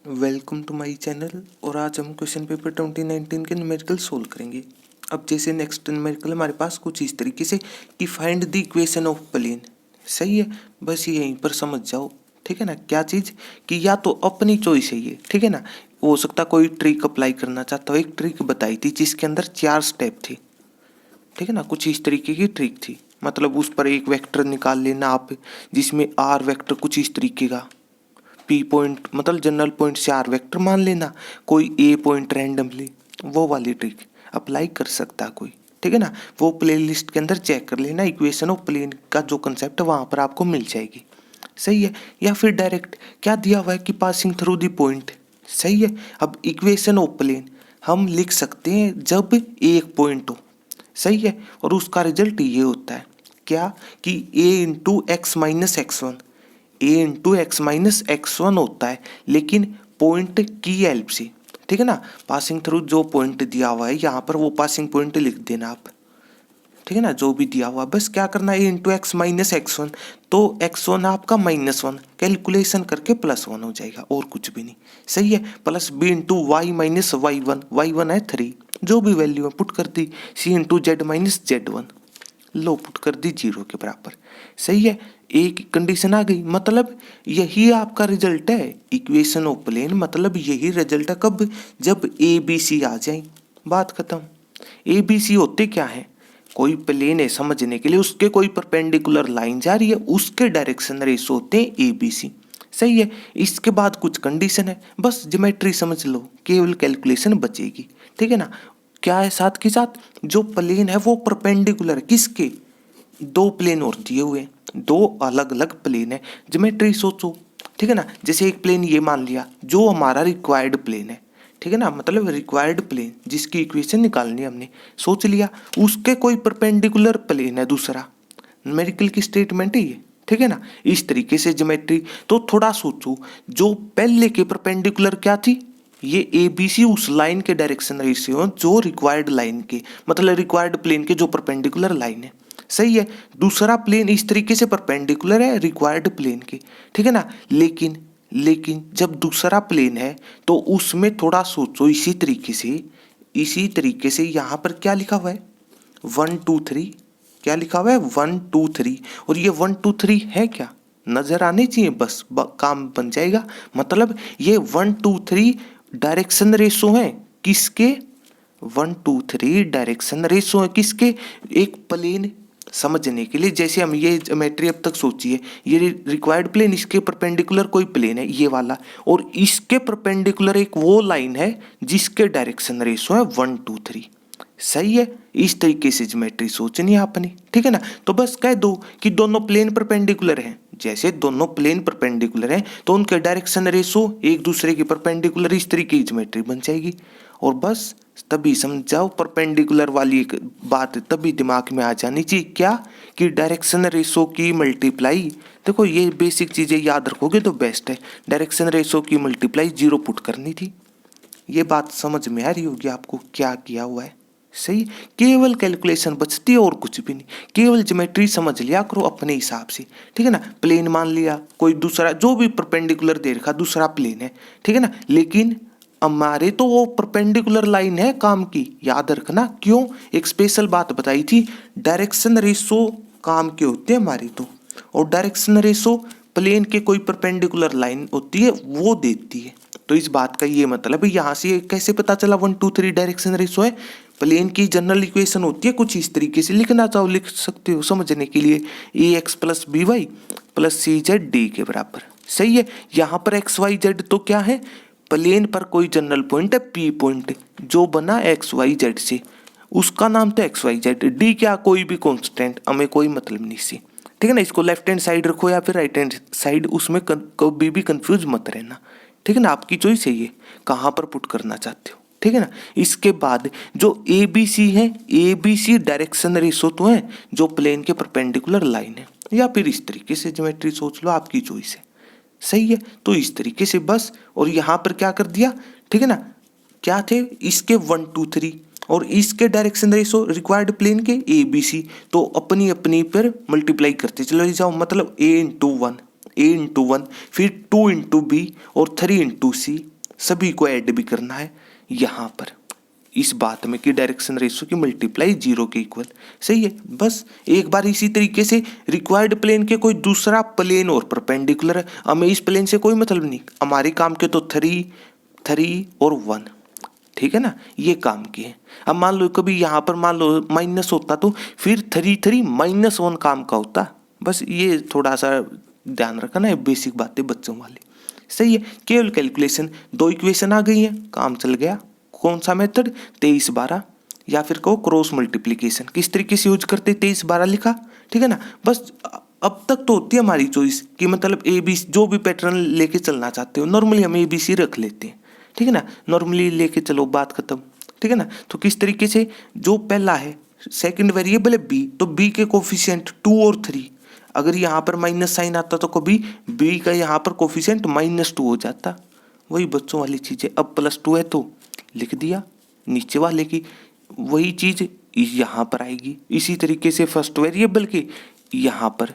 Welcome to my channel. और आज हम क्वेश्चन पेपर 2019 के न्यूमेरिकल सोल्व करेंगे। अब जैसे नेक्स्ट न्यूमेरिकल हमारे पास कुछ इस तरीके से कि find the equation of plane. सही है, बस यहीं पर समझ जाओ। ठीक है ना, क्या चीज़ कि या तो अपनी चॉइस है ये, ठीक है ना। हो सकता कोई ट्रिक अप्लाई करना चाहता हो। एक ट्रिक बताई थी जिसके अंदर 4 स्टेप थे, ठीक है ना। कुछ इस तरीके की ट्रिक थी, मतलब उस पर एक वेक्टर निकाल लेना आप, जिसमें आर वेक्टर कुछ इस तरीके का, पी पॉइंट मतलब जनरल पॉइंट से आर वेक्टर मान लेना, कोई ए पॉइंट रैंडमली, वो वाली ट्रिक अप्लाई कर सकता है कोई, ठीक है ना। वो प्लेलिस्ट के अंदर चेक कर लेना, इक्वेशन ऑफ प्लेन का जो कंसेप्ट है वहाँ पर आपको मिल जाएगी। सही है, या फिर डायरेक्ट क्या दिया हुआ है कि पासिंग थ्रू द पॉइंट। सही है, अब इक्वेशन ऑफ प्लेन हम लिख सकते हैं जब एक पॉइंट हो। सही है, और उसका रिजल्ट ये होता है क्या कि a into x minus x one, a into x minus x one होता है, लेकिन पॉइंट की हेल्प से, ठीक है ना। पासिंग थ्रू जो पॉइंट दिया हुआ है यहाँ पर वो पासिंग पॉइंट लिख देना आप, ठीक है ना। जो भी दिया हुआ बस क्या करना है, a into x minus x one, तो एक्स वन आपका -1 कैलकुलेशन करके +1 हो जाएगा, और कुछ भी नहीं। सही है, plus b into y minus y one है 3, जो भी वैल्यू है पुट कर दी, c into z minus z 1, लो पुट कर दी 0 के बराबर। सही है, एक कंडीशन आ गई, मतलब यही आपका रिजल्ट है इक्वेशन ऑफ प्लेन, मतलब यही रिजल्ट है कब, जब ए बी सी आ जाए, बात खत्म। ए बी सी होते क्या है, कोई प्लेन है समझने के लिए, उसके कोई परपेंडिकुलर लाइन जा रही है, उसके डायरेक्शन रेस होते हैं ए बी सी। सही है, इसके बाद कुछ कंडीशन है, बस ज्योमेट्री समझ लो, केवल कैलकुलेशन बचेगी, ठीक है ना। क्या है साथ के साथ, जो प्लेन है वो परपेंडिकुलर है किसके, दो प्लेन और दिए हुए हैं, दो अलग अलग प्लेन है, ज्योमेट्री सोचो, ठीक है ना। जैसे एक प्लेन ये मान लिया जो हमारा रिक्वायर्ड प्लेन है, ठीक है ना, मतलब रिक्वायर्ड प्लेन जिसकी इक्वेशन निकालनी है हमने, सोच लिया उसके कोई परपेंडिकुलर प्लेन है दूसरा, न्यूमेरिकल की स्टेटमेंट है ये, ठीक है ना। इस तरीके से ज्योमेट्री, तो थोड़ा सोचो, जो पहले के परपेंडिकुलर क्या थी, ये ए बी सी उस लाइन के डायरेक्शन रेशियो जो रिक्वायर्ड लाइन के, मतलब रिक्वायर्ड प्लेन के जो परपेंडिकुलर लाइन है। सही है, दूसरा प्लेन इस तरीके से परपेंडिकुलर है रिक्वायर्ड प्लेन के, ठीक है ना। लेकिन जब दूसरा प्लेन है तो उसमें थोड़ा सोचो, इसी तरीके से यहाँ पर क्या लिखा हुआ है 1 2 3, क्या लिखा हुआ है 1 2 3, और ये 1 2 3 है क्या, नजर आने चाहिए, बस काम बन जाएगा। मतलब ये 1 2 3 डायरेक्शन रेशो है किसके, 1 2 3 डायरेक्शन रेशो है किसके, एक प्लेन समझने के लिए। जैसे हम ये ज्योमेट्री अब तक सोचिए, ये रिक्वायर्ड प्लेन, इसके परपेंडिकुलर कोई प्लेन है ये वाला, और इसके परपेंडिकुलर एक वो लाइन है जिसके डायरेक्शन रेशो है 1 2 3। सही है, इस तरीके से ज्योमेट्री सोचनी है आपने, ठीक है ना। तो बस कह दो कि दोनों प्लेन परपेंडिकुलर हैं, जैसे दोनों प्लेन परपेंडिकुलर हैं तो उनके डायरेक्शन रेशो एक दूसरे के परपेंडिकुलर, इस तरीके की ज्योमेट्री बन जाएगी। और बस तभी समझाओ, परपेंडिकुलर वाली एक बात तभी दिमाग में आ जानी चाहिए, क्या कि डायरेक्शन रेशो की मल्टीप्लाई, देखो ये बेसिक चीज़ें याद रखोगे तो बेस्ट है। डायरेक्शन रेशो की मल्टीप्लाई 0 पुट करनी थी, ये बात समझ में आ रही होगी आपको क्या किया हुआ है। सही, केवल कैलकुलेशन बचती है और कुछ भी नहीं, केवल ज्योमेट्री समझ लिया करो अपने हिसाब से, ठीक है ना। प्लेन मान लिया, कोई दूसरा जो भी परपेंडिकुलर दे रखा दूसरा प्लेन है, ठीक है ना, लेकिन हमारे तो वो परपेंडिकुलर लाइन है काम की, याद रखना। क्यों, एक स्पेशल बात बताई थी, डायरेक्शन रेशो काम के होते हैं हमारे तो, और डायरेक्शन रेशो प्लेन के कोई परपेंडिकुलर लाइन होती है वो देती है। तो इस बात का ये मतलब है, यहाँ से कैसे पता चला 1 2 3 डायरेक्शन रेशो है, प्लेन की जनरल इक्वेशन होती है कुछ इस तरीके से, लिखना चाहो लिख सकते हो समझने के लिए, a x plus b y plus c z d के बराबर। सही है, यहाँ पर एक्स वाई जेड तो क्या है, प्लेन पर कोई जनरल पॉइंट है पी पॉइंट जो बना एक्स वाई जेड से, उसका नाम तो एक्स वाई जेड, डी क्या कोई भी कॉन्स्टेंट, हमें कोई मतलब नहीं सी, ठीक है ना। इसको लेफ्ट हैंड साइड रखो या फिर राइट हैंड साइड, उसमें कभी भी कंफ्यूज मत रहना, ठीक है ना। आपकी चॉइस है ये कहाँ पर पुट करना चाहते हो, ठीक है ना। इसके बाद जो ए बी सी है, a b c direction ratio तो है जो प्लेन के परपेंडिकुलर लाइन है, या फिर इस तरीके से ज्योमेट्री सोच लो, आपकी चॉइस है। सही है, तो इस तरीके से बस, और यहाँ पर क्या कर दिया, ठीक है ना, क्या थे इसके 1 2 3 और इसके डायरेक्शन रेशो रिक्वायर्ड प्लेन के ए बी सी, तो अपनी अपनी पर मल्टीप्लाई करते चलो जाओ, मतलब ए इंटू वन फिर 2 इंटू बी और 3 इंटू सी, सभी को ऐड भी करना है यहाँ पर इस बात में कि डायरेक्शन रेशो की मल्टीप्लाई 0 के इक्वल। सही है, बस एक बार इसी तरीके से रिक्वायर्ड प्लेन के कोई दूसरा प्लेन और परपेंडिकुलर है, हमें इस प्लेन से कोई मतलब नहीं, हमारे काम के तो 3 और 1, ठीक है ना, ये काम किए। अब मान लो कभी यहाँ पर मान लो माइनस होता तो फिर 3 -1 काम का होता। बस ये थोड़ा सा ध्यान रखना है, बेसिक बातें बच्चों वाली। सही है, केवल कैलकुलेशन, 2 इक्वेशन आ गई है, काम चल गया। कौन सा मेथड, 23-12 या फिर कहो क्रॉस मल्टीप्लीकेशन। किस तरीके से यूज करते, 23-12 लिखा, ठीक है ना। बस अब तक तो होती है हमारी चॉइस कि मतलब ए बी जो भी पैटर्न लेके चलना चाहते हो, नॉर्मली हम ABC रख लेते हैं, ठीक है ना, नॉर्मली लेके चलो, बात खत्म, ठीक है ना। तो किस तरीके से, जो पहला है सेकंड वेरिएबल है B, तो B के कोफिशिएंट 2 और 3, अगर यहाँ पर माइनस साइन आता तो कभी B का यहाँ पर कोफिशिएंट -2 हो जाता। वही बच्चों वाली चीज़ है, अब +2 है तो लिख दिया, नीचे वाले की वही चीज़ यहाँ पर आएगी। इसी तरीके से फर्स्ट वेरिएबल की यहाँ पर,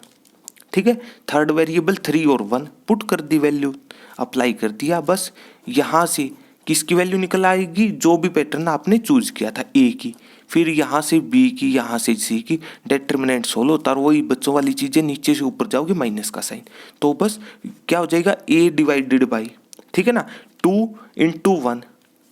ठीक है, थर्ड वेरिएबल 3 और 1 पुट कर दी, वैल्यू अप्लाई कर दिया, बस यहाँ से किसकी वैल्यू निकल आएगी, जो भी पैटर्न आपने चूज किया था A की, फिर यहाँ से B की, यहाँ से C की, डिटर्मिनेंट सोल्व होता है। वही बच्चों वाली चीज़ें, नीचे से ऊपर जाओगे माइनस का साइन, तो बस क्या हो जाएगा A डिवाइडेड बाई, ठीक है ना, 2 × 1,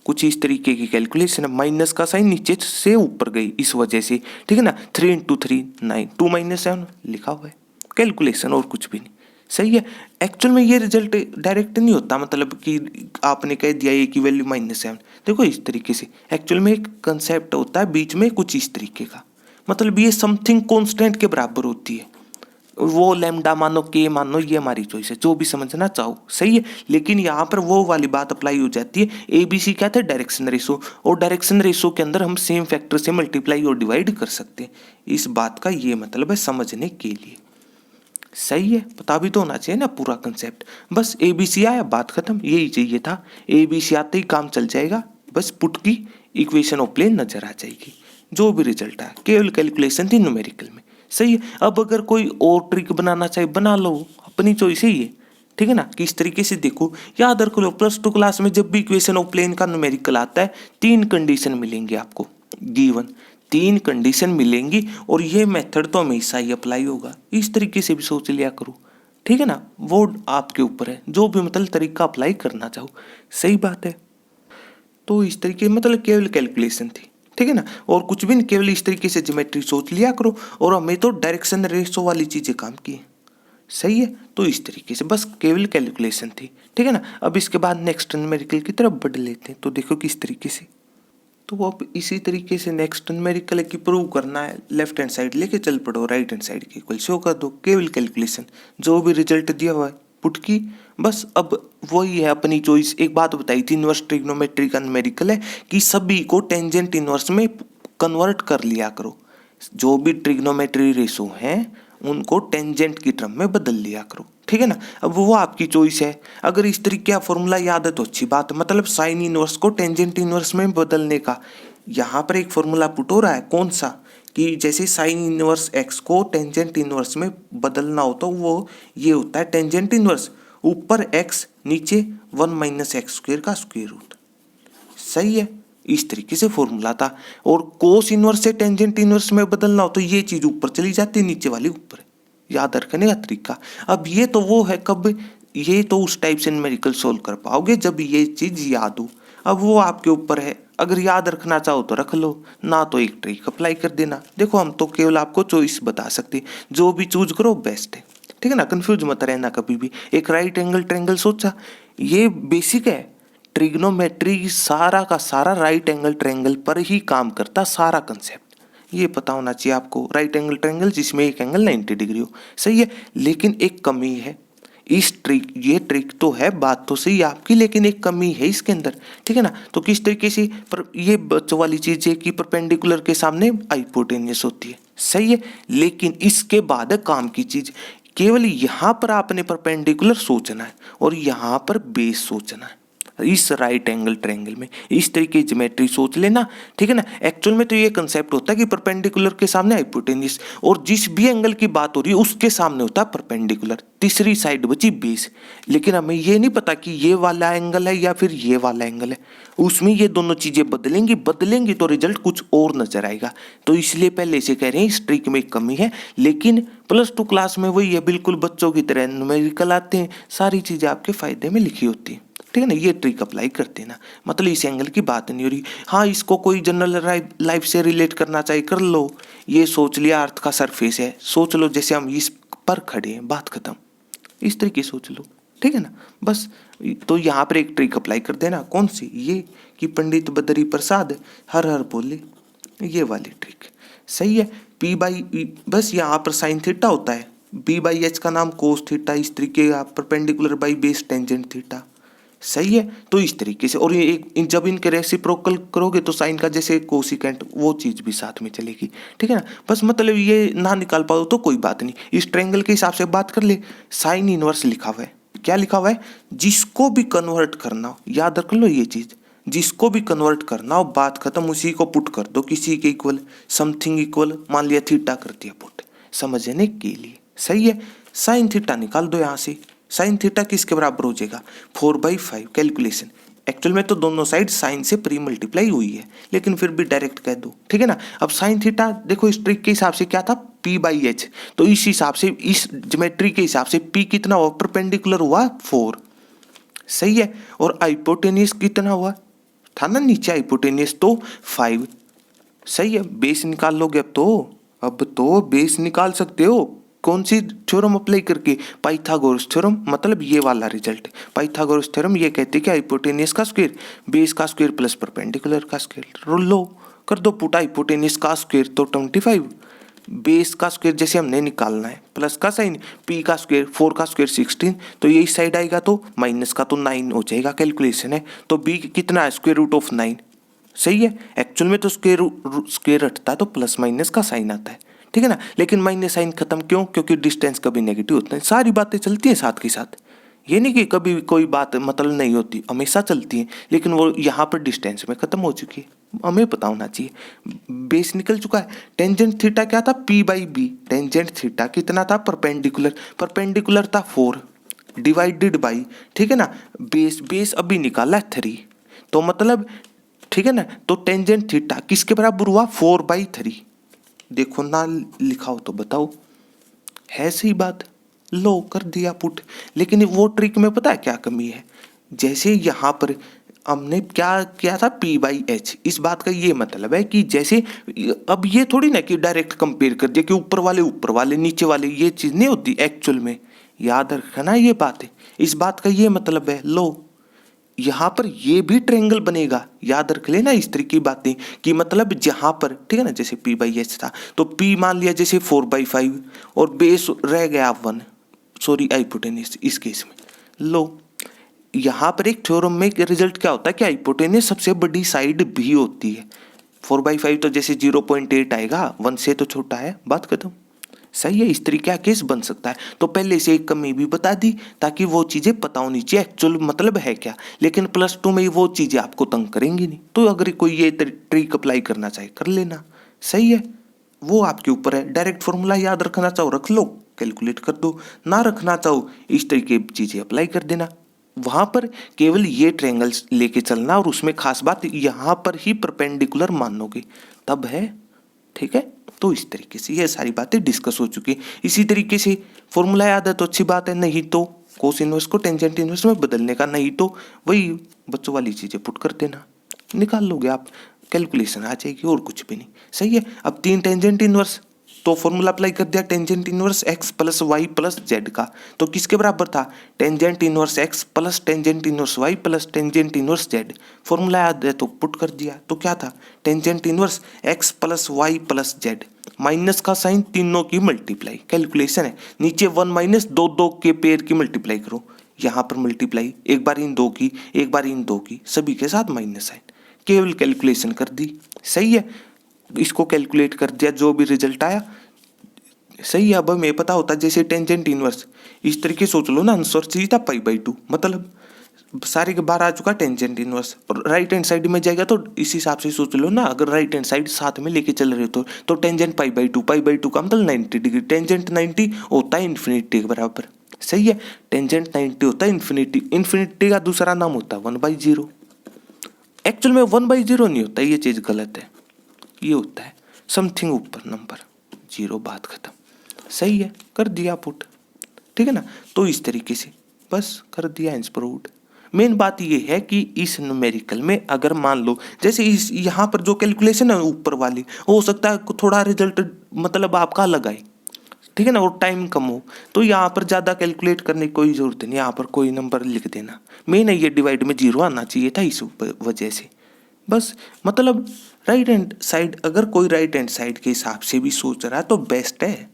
कुछ इस तरीके की कैलकुलेशन है। माइनस का साइन नीचे से ऊपर गई इस वजह से, ठीक है ना, 3 × 3 9, 2 - 7 लिखा हुआ है, कैलकुलेशन और कुछ भी नहीं। सही है, एक्चुअल में ये रिजल्ट डायरेक्ट नहीं होता, मतलब कि आपने कह दिया A की वैल्यू -7, देखो इस तरीके से एक्चुअल में एक कंसेप्ट होता है बीच में कुछ इस तरीके का, मतलब ये समथिंग कांस्टेंट के बराबर होती है, वो लैम्डा मानो के मानो, ये हमारी चॉइस है, जो भी समझना चाहो। सही है, लेकिन यहाँ पर वो वाली बात अप्लाई हो जाती है, ABC क्या था, डायरेक्शन रेशो, और डायरेक्शन रेशो के अंदर हम सेम फैक्टर से मल्टीप्लाई और डिवाइड कर सकते हैं। इस बात का ये मतलब है समझने के लिए। सही है, पता भी तो होना चाहिए ना पूरा कंसेप्ट। बस ABC आया, बात खत्म, यही चाहिए था। ABC आते ही काम चल जाएगा, बस पुट की इक्वेशन ऑफ प्लेन नजर आ जाएगी, जो भी रिजल्ट आया। केवल कैलकुलेशन थी न्यूमेरिकल में। सही है, अब अगर कोई और ट्रिक बनाना चाहे बना लो, अपनी चॉइस है ये, ठीक है ना। किस तरीके से देखो, याद रख लो, +2 क्लास में जब भी इक्वेशन ऑफ प्लेन का न्यूमेरिकल आता है 3 कंडीशन मिलेंगी आपको, गिवन 3 कंडीशन मिलेंगी, और ये मेथड तो हमेशा ही अप्लाई होगा। इस तरीके से भी सोच लिया करो, ठीक है ना, वो आपके ऊपर है, जो भी मतलब तरीका अप्लाई करना चाहो। सही बात है, तो इस तरीके मतलब केवल कैलकुलेशन थी, ठीक है ना, और कुछ भी नहीं, केवल इस तरीके से ज्योमेट्री सोच लिया करो, और हमें तो डायरेक्शन रेशो वाली चीजें काम की। सही है, तो इस तरीके से बस केवल कैलकुलेशन थी, ठीक है ना। अब इसके बाद नेक्स्ट न्यूमेरिकल की तरफ बढ़ लेते हैं, तो देखो किस तरीके से। तो अब इसी तरीके से नेक्स्ट न्यूमेरिकल की प्रूव करना है, लेफ्ट हैंड साइड लेके चल पड़ो, राइट हैंड साइड की इक्वल शो कर दो, केवल कैलकुलेशन, जो भी रिजल्ट दिया हुआ है पुट की, बस। अब वही है अपनी चॉइस। एक बात बताई थी, इनवर्स ट्रिग्नोमेट्री का न्यूमेरिकल है कि सभी को टेंजेंट इनवर्स में कन्वर्ट कर लिया करो, जो भी ट्रिग्नोमेट्री रेशो हैं उनको टेंजेंट की टर्म में बदल लिया करो, ठीक है ना। अब वो आपकी चॉइस है, अगर इस तरीके का फॉर्मूला याद है तो अच्छी बात है, मतलब साइन इनवर्स को टेंजेंट इनवर्स में बदलने का यहाँ पर एक फॉर्मूला पुट हो रहा है। कौन सा, कि जैसे साइन इनवर्स एक्स को टेंजेंट इनवर्स में बदलना हो तो वो ये होता है टेंजेंट इनवर्स, ऊपर एक्स, नीचे 1 - x² का स्क्वायर रूट। सही है, इस तरीके से फॉर्मूला था। और कोस इनवर्स से टेंजेंट इनवर्स में बदलना हो तो ये चीज ऊपर चली जाती है, नीचे वाली ऊपर। याद रखने का तरीका। अब ये तो वो है, कब, ये तो उस टाइप से न्यूमेरिकल सोल्व कर पाओगे जब ये चीज याद हो। अब वो आपके ऊपर है, अगर याद रखना चाहो तो रख लो, ना तो एक ट्रिक अप्लाई कर देना। देखो हम तो केवल आपको चॉइस बता सकते, जो भी चूज करो बेस्ट है, ठीक है ना। कंफ्यूज मत रहना कभी भी। एक राइट एंगल ट्रायंगल सोचा, ये बेसिक है, ट्रिग्नोमेट्री सारा का सारा राइट एंगल ट्रायंगल पर ही काम करता, सारा कंसेप्ट ये पता होना चाहिए आपको। राइट एंगल ट्रायंगल जिसमें एक एंगल 90 डिग्री हो, सही है, लेकिन एक कमी है इस ट्रिक, ये ट्रिक तो है, बात तो सही आपकी, लेकिन एक कमी है इसके अंदर, ठीक है ना। तो किस तरीके से, पर ये बच्चों वाली चीज है कि परपेंडिकुलर के सामने हाइपोटेन्यूस होती है, सही है, लेकिन इसके बाद है काम की चीज। केवल यहाँ पर आपने परपेंडिकुलर सोचना है और यहाँ पर बेस सोचना है, इस राइट एंगल ट्रायंगल में इस तरीके की ज्योमेट्री सोच लेना, ठीक है ना। एक्चुअल में तो ये कंसेप्ट होता है कि परपेंडिकुलर के सामने हाइपोटेन्यूज, और जिस भी एंगल की बात हो रही है उसके सामने होता है परपेंडिकुलर, तीसरी साइड बची बेस। लेकिन हमें ये नहीं पता कि ये वाला एंगल है या फिर ये वाला एंगल है, उसमें ये दोनों चीजें बदलेंगी तो रिजल्ट कुछ और नजर आएगा। तो इसलिए पहले से कह रहे हैं इस ट्रिक में एक कमी है, लेकिन +2 क्लास में वही है, बिल्कुल बच्चों की तरह न्यूमेरिकल आते हैं, सारी चीजें आपके फायदे में लिखी होती है, ठीक है ना। ये ट्रिक अप्लाई कर देना, मतलब इस एंगल की बात नहीं हो रही। हाँ, इसको कोई जनरल लाइफ से रिलेट करना चाहिए कर लो, ये सोच लिया अर्थ का सरफेस है, सोच लो जैसे हम इस पर खड़े हैं, बात खत्म, इस तरीके सोच लो, ठीक है ना। बस तो यहाँ पर एक ट्रिक अप्लाई कर देना, कौन सी, ये कि पंडित बद्री प्रसाद हर हर बोले, ये वाली ट्रिक सही है। P/E बस यहाँ पर साइन थीटा होता है, B/H का नाम कोस थीटा, इस तरीके का perpendicular by base tangent theta, सही है। तो इस तरीके से, और ये एक जब इनके रेसिप्रोकल करोगे तो साइन का जैसे कोसिकेंट, वो चीज भी साथ में चलेगी, ठीक है ना। बस मतलब ये ना निकाल पाओ तो कोई बात नहीं, इस ट्रायंगल के हिसाब से बात कर ले, साइन इनवर्स लिखा हुआ है, क्या लिखा हुआ है, जिसको भी कन्वर्ट करना हो, याद रख लो ये चीज, जिसको भी कन्वर्ट करना हो, बात खत्म, उसी को पुट कर दो किसी के इक्वल, समथिंग इक्वल, मान लिया थीटा कर दिया पुट, समझने के लिए, सही है। साइन थीटा निकाल दो यहाँ से, साइन थीटा किसके बराबर हो जाएगा, 4/5 कैलकुलेशन। एक्चुअल में तो दोनों साइड साइन से प्री मल्टीप्लाई हुई है, लेकिन फिर भी डायरेक्ट कह दो, ठीक है ना। अब साइन थीटा देखो इस ट्रिक के हिसाब से क्या था, P/H, तो इस हिसाब से, इस ज्योमेट्री के हिसाब से P कितना हुआ, परपेंडिकुलर हुआ 4, सही है। और हाइपोटेन्यूज कितना हुआ था ना नीचे, हाइपोटेन्यूज तो 5, सही है। बेस निकाल लोगे अब तो बेस निकाल सकते हो, कौन सी थ्योरम अप्लाई करके, पाइथागोरस थ्योरम, मतलब ये वाला रिजल्ट। पाइथागोरस थ्योरम ये कहते हैं कि हाइपोटेन्यूज का स्क्वायर बेस का स्क्वायर प्लस परपेंडिकुलर का स्क्वायर, लो कर दो पुट, हाइपोटेन्यूज का स्क्वायर तो 25, बेस का स्क्वायर जैसे हमने निकालना है, प्लस का साइन, पी का स्क्वायर 4 का स्क्वायर 16, तो ये इस साइड आएगा तो माइनस का तो 9 हो जाएगा, कैलकुलेशन है। तो बी कितना है, √9, सही है। एक्चुअल में तो स्क्वायर हटता है तो प्लस माइनस का साइन आता है, ठीक है ना। लेकिन माइनस साइन खत्म क्यों, क्योंकि डिस्टेंस कभी नेगेटिव होता है, सारी बातें चलती हैं साथ के साथ, ये नहीं कि कभी कोई बात मतलब नहीं होती, हमेशा चलती है, लेकिन वो यहाँ पर डिस्टेंस में खत्म हो चुकी है, हमें पता होना चाहिए। बेस निकल चुका है, टेंजेंट थीटा क्या था, P/B, टेंजेंट थीटा कितना था, परपेंडिकुलर था 4 डिवाइडेड बाई, ठीक है ना, बेस अभी निकाला 3, तो मतलब, ठीक है ना। तो टेंजेंट थीटा किसके बराबर हुआ, 4/3, देखो ना लिखा हो तो बताओ, है सही बात, लो कर दिया पुट। लेकिन वो ट्रिक में पता है क्या कमी है, जैसे यहाँ पर हमने क्या किया था, P/H, इस बात का ये मतलब है कि जैसे, अब ये थोड़ी ना कि डायरेक्ट कंपेयर कर दिया कि ऊपर वाले नीचे वाले, ये चीज नहीं होती एक्चुअल में, याद रखना ये बात है, इस बात का ये मतलब है। लो यहाँ पर ये भी ट्रायंगल बनेगा, याद रख लेना इस तरीके की बातें, कि मतलब जहाँ पर, ठीक है ना, जैसे P/H था तो P मान लिया जैसे 4/5 और बेस रह गया 1, सॉरी हाइपोटेन्यूज इस केस में। लो यहाँ पर एक थ्योरम में रिजल्ट क्या होता है कि हाइपोटेन्यूज सबसे बड़ी साइड भी होती है, 4/5 तो जैसे 0.8 आएगा, 1 से तो छोटा है, बात खत्म, सही है। इस तरीके का केस बन सकता है, तो पहले से एक कमी भी बता दी ताकि वो चीज़ें पता होनी चाहिए एक्चुअल मतलब है क्या, लेकिन +2 में वो चीज़ें आपको तंग करेंगी नहीं, तो अगर कोई ये ट्रिक अप्लाई करना चाहे कर लेना, सही है, वो आपके ऊपर है। डायरेक्ट फॉर्मूला याद रखना चाहो रख लो, कैलकुलेट कर दो, ना रखना चाहो इस तरीके की चीज़ें अप्लाई कर देना। वहाँ पर केवल ये ट्रायंगल्स लेके चलना, और उसमें खास बात यहाँ पर ही परपेंडिकुलर मानोगे तब है, ठीक है। तो इस तरीके से ये सारी बातें डिस्कस हो चुकी है। इसी तरीके से फॉर्मूला याद है तो अच्छी बात है, नहीं तो कोस इनवर्स को टेंजेंट इनवर्स में बदलने का, नहीं तो वही बच्चों वाली चीजें पुट कर देना, निकाल लोगे आप, कैलकुलेशन आ जाएगी, और कुछ भी नहीं, सही है। अब 3 टेंजेंट इनवर्स, तो फॉर्मूला अप्लाई कर दिया, tangent inverse x plus y plus z का, तो किसके बराबर था, tangent inverse x plus tangent inverse y plus tangent inverse z. Formula याद है तो पुट कर दिया, तो क्या था, tangent inverse x plus y plus z, minus का साइन, तीनों की मल्टीप्लाई, कैलकुलेशन है, नीचे 1 माइनस 2 के पेयर की मल्टीप्लाई करो, यहाँ पर मल्टीप्लाई, एक बार इन 2 की, एक बार इन 2 की, सभी के साथ माइनस साइन, केवल कैलकुलेशन कर दी, सही है। इसको कैलकुलेट कर दिया, जो भी रिजल्ट आया सही है। अब हमें पता होता जैसे टेंजेंट इनवर्स, इस तरीके सोच लो ना, आंसर चाहिए था π/2, मतलब सारे के बाहर आ चुका टेंजेंट इनवर्स, और राइट हैंड साइड में जाएगा तो इस हिसाब से सोच लो ना, अगर राइट हैंड साइड साथ में लेके चल रहे हो तो टेंजेंट पाई बाई टू का मतलब 90 डिग्री, टेंजेंट 90 होता है इन्फिनिटी के बराबर। सही है, टेंजेंट 90 होता है इन्फिनिटी, इन्फिनिटी का दूसरा नाम होता है 1/0। एक्चुअल में 1/0 नहीं होता, ये चीज़ गलत है, ये होता है समथिंग ऊपर नंबर 0, बात खत्म। सही है, कर दिया पुट, ठीक है ना। तो इस तरीके से बस कर दिया आंसर आउट। मेन बात ये है कि इस न्यूमेरिकल में अगर मान लो जैसे इस यहाँ पर जो कैलकुलेशन है ऊपर वाली, हो सकता है थोड़ा रिजल्ट मतलब आपका अलग आए, ठीक है ना, और टाइम कम हो, तो यहाँ पर ज़्यादा कैलकुलेट करने की कोई ज़रूरत नहीं, यहाँ पर कोई नंबर लिख देना। मेन है ये डिवाइड में 0 आना चाहिए था इस वजह से, बस। मतलब राइट हैंड साइड, अगर कोई राइट हैंड साइड के हिसाब से भी सोच रहा है तो बेस्ट है।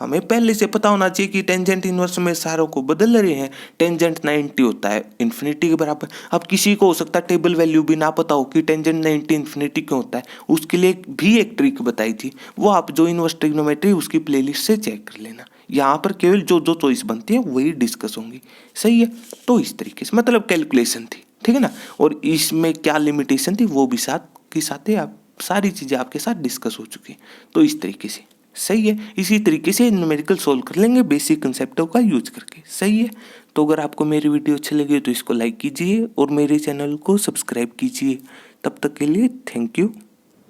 हमें पहले से पता होना चाहिए कि टेंजेंट इनवर्स में सारों को बदल रहे हैं, टेंजेंट 90 होता है इन्फिनिटी के बराबर। अब किसी को हो सकता है टेबल वैल्यू भी ना पता हो कि टेंजेंट 90 इन्फिनिटी क्यों होता है, उसके लिए भी एक ट्रिक बताई थी, वो आप जो इनवर्स ट्रिग्नोमेट्री उसकी प्लेलिस्ट से चेक कर लेना। यहाँ पर केवल जो जो चॉइस बनती है वही डिस्कस होंगी। सही है, तो इस तरीके से मतलब कैलकुलेशन थी, ठीक है ना, और इसमें क्या लिमिटेशन थी वो भी साथ के साथ आप सारी चीज़ें आपके साथ डिस्कस हो चुकी, तो इस तरीके से। सही है, इसी तरीके से न्यूमेरिकल सोल्व कर लेंगे बेसिक कंसेप्टों का यूज करके। सही है, तो अगर आपको मेरी वीडियो अच्छी लगी तो इसको लाइक कीजिए और मेरे चैनल को सब्सक्राइब कीजिए। तब तक के लिए थैंक यू।